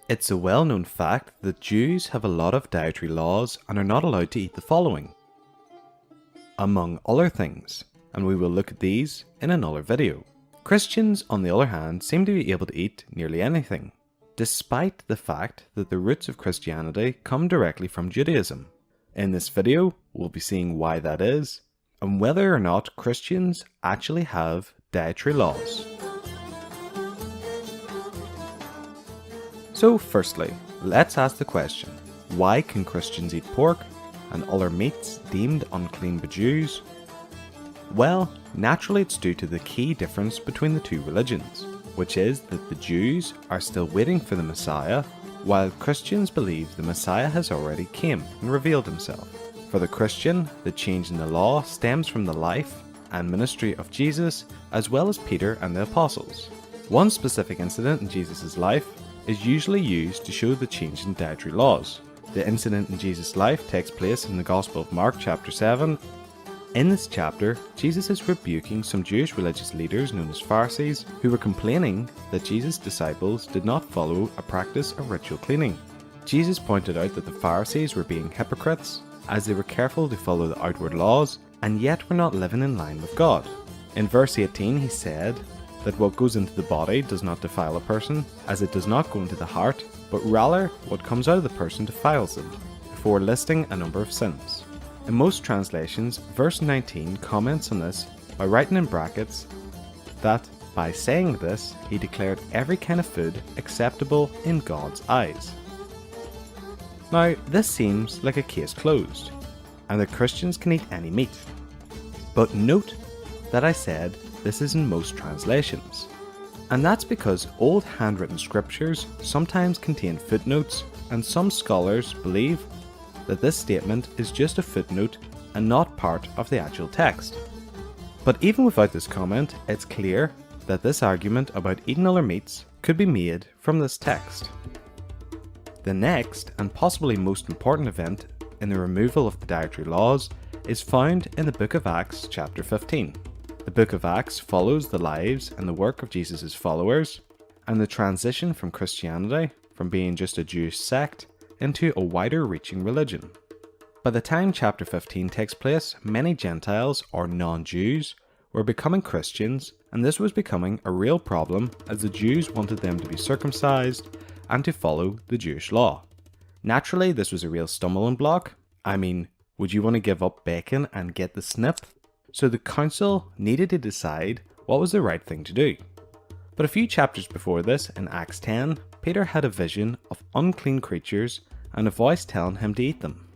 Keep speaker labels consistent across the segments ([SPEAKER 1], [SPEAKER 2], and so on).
[SPEAKER 1] It's a well-known fact that Jews have a lot of dietary laws and are not allowed to eat the following, among other things, and we will look at these in another video. Christians, on the other hand, seem to be able to eat nearly anything, despite the fact that the roots of Christianity come directly from Judaism. In this video, we'll be seeing why that is, and whether or not Christians actually have dietary laws. So firstly, let's ask the question, why can Christians eat pork and other meats deemed unclean by Jews? Well, naturally it's due to the key difference between the two religions, which is that the Jews are still waiting for the Messiah, while Christians believe the Messiah has already came and revealed himself. For the Christian, the change in the law stems from the life and ministry of Jesus, as well as Peter and the apostles. One specific incident in Jesus' life is usually used to show the change in dietary laws. The incident in Jesus' life takes place in the Gospel of Mark chapter 7. In this chapter, Jesus is rebuking some Jewish religious leaders known as Pharisees who were complaining that Jesus' disciples did not follow a practice of ritual cleaning. Jesus pointed out that the Pharisees were being hypocrites as they were careful to follow the outward laws and yet were not living in line with God. In verse 18 he said that what goes into the body does not defile a person, as it does not go into the heart, but rather what comes out of the person defiles them, before listing a number of sins. In most translations, verse 19 comments on this by writing in brackets that by saying this, he declared every kind of food acceptable in God's eyes. Now, this seems like a case closed, and that Christians can eat any meat. But note that I said this is in most translations, and that's because old handwritten scriptures sometimes contain footnotes, and some scholars believe that this statement is just a footnote and not part of the actual text. But even without this comment, it's clear that this argument about eating other meats could be made from this text. The next, and possibly most important event in the removal of the dietary laws is found in the book of Acts chapter 15. The book of Acts follows the lives and the work of Jesus' followers, and the transition from Christianity, from being just a Jewish sect, into a wider reaching religion. By the time chapter 15 takes place, many Gentiles or non-Jews were becoming Christians, and this was becoming a real problem as the Jews wanted them to be circumcised and to follow the Jewish law. Naturally, this was a real stumbling block. I mean, would you want to give up bacon and get the snip? So the council needed to decide what was the right thing to do. But a few chapters before this, in Acts 10, Peter had a vision of unclean creatures and a voice telling him to eat them.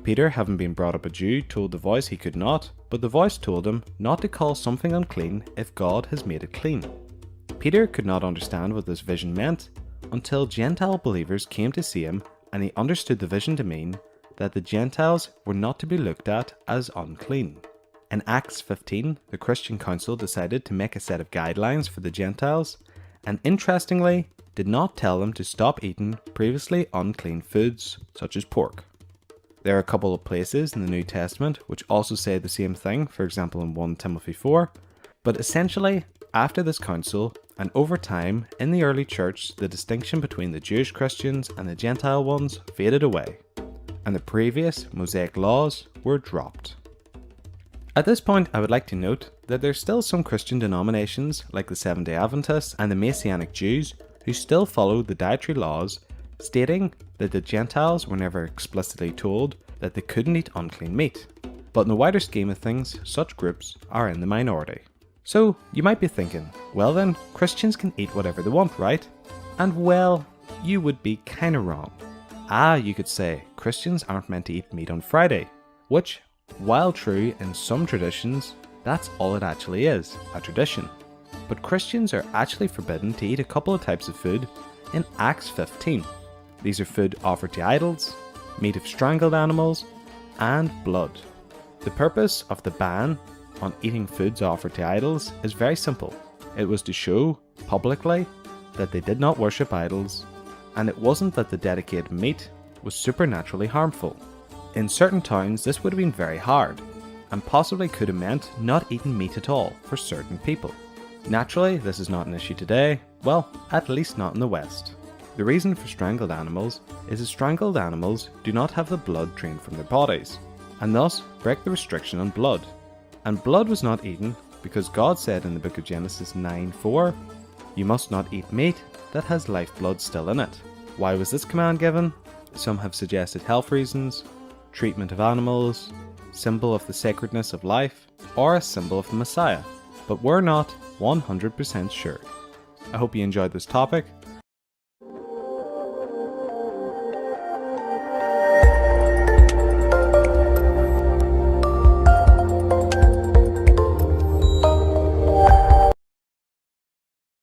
[SPEAKER 1] Peter, having been brought up a Jew, told the voice he could not, but the voice told him not to call something unclean if God has made it clean. Peter could not understand what this vision meant until Gentile believers came to see him, and he understood the vision to mean that the Gentiles were not to be looked at as unclean. In Acts 15, the Christian Council decided to make a set of guidelines for the Gentiles, and interestingly, did not tell them to stop eating previously unclean foods, such as pork. There are a couple of places in the New Testament which also say the same thing, for example in 1 Timothy 4, but essentially, after this council, and over time, in the early church, the distinction between the Jewish Christians and the Gentile ones faded away, and the previous Mosaic laws were dropped. At this point, I would like to note that there's still some Christian denominations like the Seventh-day Adventists and the Messianic Jews who still follow the dietary laws, stating that the Gentiles were never explicitly told that they couldn't eat unclean meat. But in the wider scheme of things, such groups are in the minority. So you might be thinking, well then, Christians can eat whatever they want, right? And well, you would be kinda wrong. You could say Christians aren't meant to eat meat on Friday, which, while true in some traditions, that's all it actually is, a tradition. But Christians are actually forbidden to eat a couple of types of food in Acts 15. These are food offered to idols, meat of strangled animals, and blood. The purpose of the ban on eating foods offered to idols is very simple. It was to show publicly that they did not worship idols, and it wasn't that the dedicated meat was supernaturally harmful. In certain towns, this would have been very hard, and possibly could have meant not eating meat at all for certain people. Naturally, this is not an issue today, well, at least not in the West. The reason for strangled animals is that strangled animals do not have the blood drained from their bodies, and thus break the restriction on blood. And blood was not eaten because God said in the book of Genesis 9:4, "You must not eat meat that has lifeblood still in it." Why was this command given? Some have suggested health reasons, treatment of animals, symbol of the sacredness of life, or a symbol of the Messiah, but we're not 100% sure. I hope you enjoyed this topic,